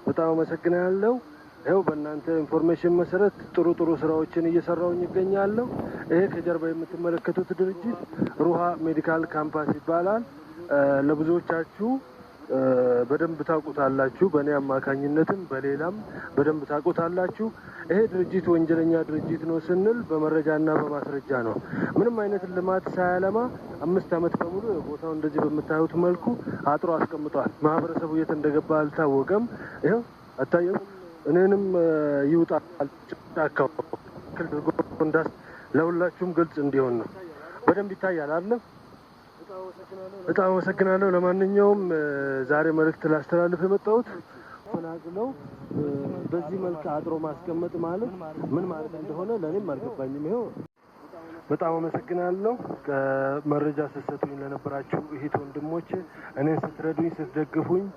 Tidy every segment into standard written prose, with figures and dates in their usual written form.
በጣም አመሰግናለሁ። ይኸው በእናንተ ኢንፎርሜሽን መሰረት ጥሩ ስራዎችን እየሰራሁኝ ይገኛለሁ። ይሄ ከጀርባ የምትመለከቱት ድርጅት ሩሃ ሜዲካል ካምፓስ ይባላል። ለብዙዎቻችሁ በደንብ ታውቁታላችሁ። በእኔ አማካኝነትም በሌላም በደንብ ታውቁታላችሁ። ይሄ ድርጅት ወንጀለኛ ድርጅት ነው ስንል በመረጃና በማስረጃ ነው። ምንም አይነት ልማት ሳያለማ 5 ዓመት በሙሉ ቦታው እንደዚህ በምታዩት መልኩ አጥሮ አስቀምጧል። ማህበረሰቡ የት እንደገባ አልታወቀም። ይኸው አታየው። እኔንም ይውጣል ጫካው እንዳስ ለሁላችሁም ግልጽ እንዲሆን ነው። በደንብ ይታያል አይደል? በጣም አመሰግናለሁ። ለማንኛውም ዛሬ መልእክት ላስተላልፍ የመጣሁት ተናግለው በዚህ መልክ አጥሮ ማስቀመጥ ማለት ምን ማለት እንደሆነ ለኔም አልገባኝም። ይሄው በጣም አመሰግናለሁ። ከመረጃ ስትሰጡኝ ለነበራችሁ እህት ወንድሞች፣ እኔን ስትረዱኝ ስትደግፉኝ፣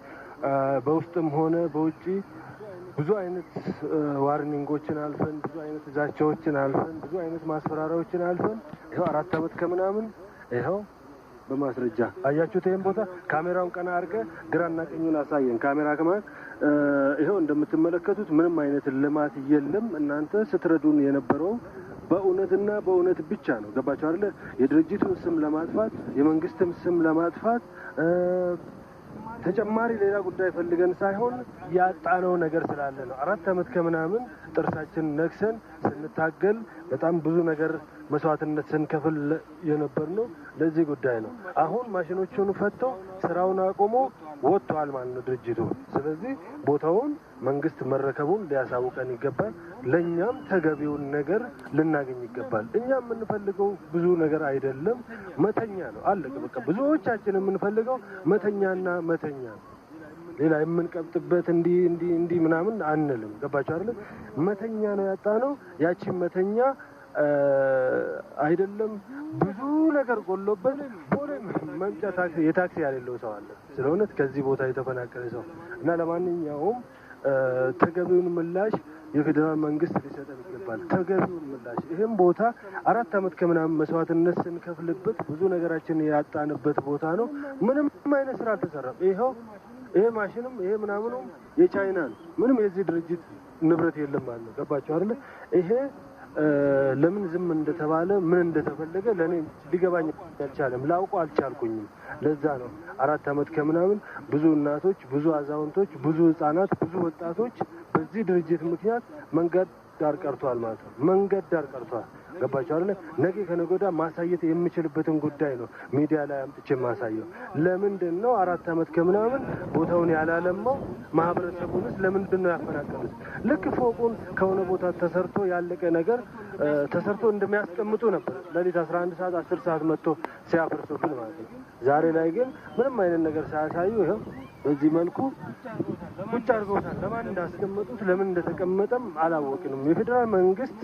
በውስጥም ሆነ በውጪ ብዙ አይነት ዋርኒንጎችን አልፈን፣ ብዙ አይነት ዛቻዎችን አልፈን፣ ብዙ አይነት ማስፈራሪያዎችን አልፈን ይሄው 4 ዓመት ከምናምን ይሄው በማስረጃ አያችሁት። ይሄን ቦታ ካሜራውን ቀና አድርገ ግራና ቀኙን አሳየን። ካሜራ ከማን ይሄው እንደምትመለከቱት ምንም አይነት ልማት የለም። እናንተ ስትረዱን የነበረው በእውነትና በእውነት ብቻ ነው። ገባችሁ አይደለ? የድርጅቱን ስም ለማጥፋት የመንግስትም ስም ለማጥፋት ተጨማሪ ሌላ ጉዳይ ፈልገን ሳይሆን ያጣነው ነገር ስላለ ነው። 4 ዓመት ከምናምን ጥርሳችን ነክሰን ስንታገል በጣም ብዙ ነገር መስዋዕትነት ስንከፍል የነበር ነው። ለዚህ ጉዳይ ነው። አሁን ማሽኖቹን ፈተው ስራውን አቆሞ ወጥቷል ማለት ነው ድርጅቱ። ስለዚህ ቦታውን መንግስት መረከቡን ሊያሳውቀን ይገባል። ለኛም ተገቢውን ነገር ልናገኝ ይገባል። እኛ የምንፈልገው ብዙ ነገር አይደለም፣ መተኛ ነው። አለቀ በቃ። ብዙዎቻችን የምንፈልገው መተኛና መተኛ ነው። ሌላ የምንቀብጥበት እንዲህ ምናምን አንልም። ገባችሁ አይደል? መተኛ ነው ያጣነው። ያቺን መተኛ አይደለም ብዙ ነገር ጎሎበት ቦሌ መምጫ የታክሲ ያሌለው ሰው አለ። ስለሆነ ከዚህ ቦታ የተፈናቀለ ሰው እና ለማንኛውም ተገቢውን ምላሽ የፌዴራል መንግስት ሊሰጠን ይገባል። ተገቢውን ምላሽ። ይሄን ቦታ 4 ዓመት ከምናምን መስዋዕትነት ስንከፍልበት ብዙ ነገራችን ያጣንበት ቦታ ነው። ምንም አይነት ስራ አልተሰራም። ይሄ ማሽንም ይሄ ምናምኑም የቻይና ነው። ምንም የዚህ ድርጅት ንብረት የለም ማለት ነው። ገባችሁ አይደል? ይሄ ለምን ዝም እንደተባለ ምን እንደተፈለገ ለኔ ሊገባኝ አልቻለም። ላውቀው አልቻልኩኝም። ለዛ ነው 4 ዓመት ከምናምን ብዙ እናቶች፣ ብዙ አዛውንቶች፣ ብዙ ህጻናት፣ ብዙ ወጣቶች በዚህ ድርጅት ምክንያት መንገድ ዳር ቀርቷል ማለት ነው። መንገድ ዳር ቀርቷል። ገባችሁ አይደል? ነገ ከነገ ወዲያ ማሳየት የምችልበትን ጉዳይ ነው ሚዲያ ላይ አምጥቼ ማሳየው። ለምንድን ነው 4 ዓመት ከምናምን ቦታውን ያላለማው? ማህበረሰቡንስ ለምንድን ነው ያፈናቀሉት? ልክ ፎቁን ከሆነ ቦታ ተሰርቶ ያለቀ ነገር ተሰርቶ እንደሚያስቀምጡ ነበር ለሊት 11 ሰዓት 10 ሰዓት መጥቶ ሲያፈርሱብን ማለት ነው። ዛሬ ላይ ግን ምንም አይነት ነገር ሳያሳዩ ይሄው በዚህ መልኩ ቁጭ አድርገውታል። ለማን እንዳስቀመጡት ለምን እንደተቀመጠም አላወቅንም። የፌዴራል መንግስት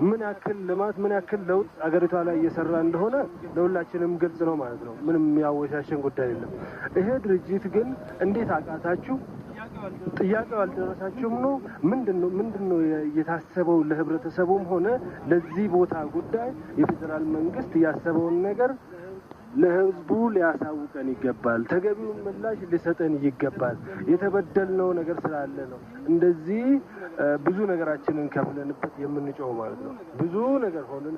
ምን ያክል ልማት ምን ያክል ለውጥ አገሪቷ ላይ እየሰራ እንደሆነ ለሁላችንም ግልጽ ነው ማለት ነው። ምንም የሚያወሻሸን ጉዳይ የለም። ይሄ ድርጅት ግን እንዴት አቃታችሁ? ጥያቄው አልደረሳችሁም ነው? ምንድነው የታሰበው? ለህብረተሰቡም ሆነ ለዚህ ቦታ ጉዳይ የፌዴራል መንግስት ያሰበውን ነገር ለህዝቡ ሊያሳውቀን ይገባል። ተገቢውን ምላሽ ሊሰጠን ይገባል። የተበደልነው ነገር ስላለ ነው እንደዚህ ብዙ ነገራችንን ከፍለንበት የምንጮው ማለት ነው። ብዙ ነገር ሆነን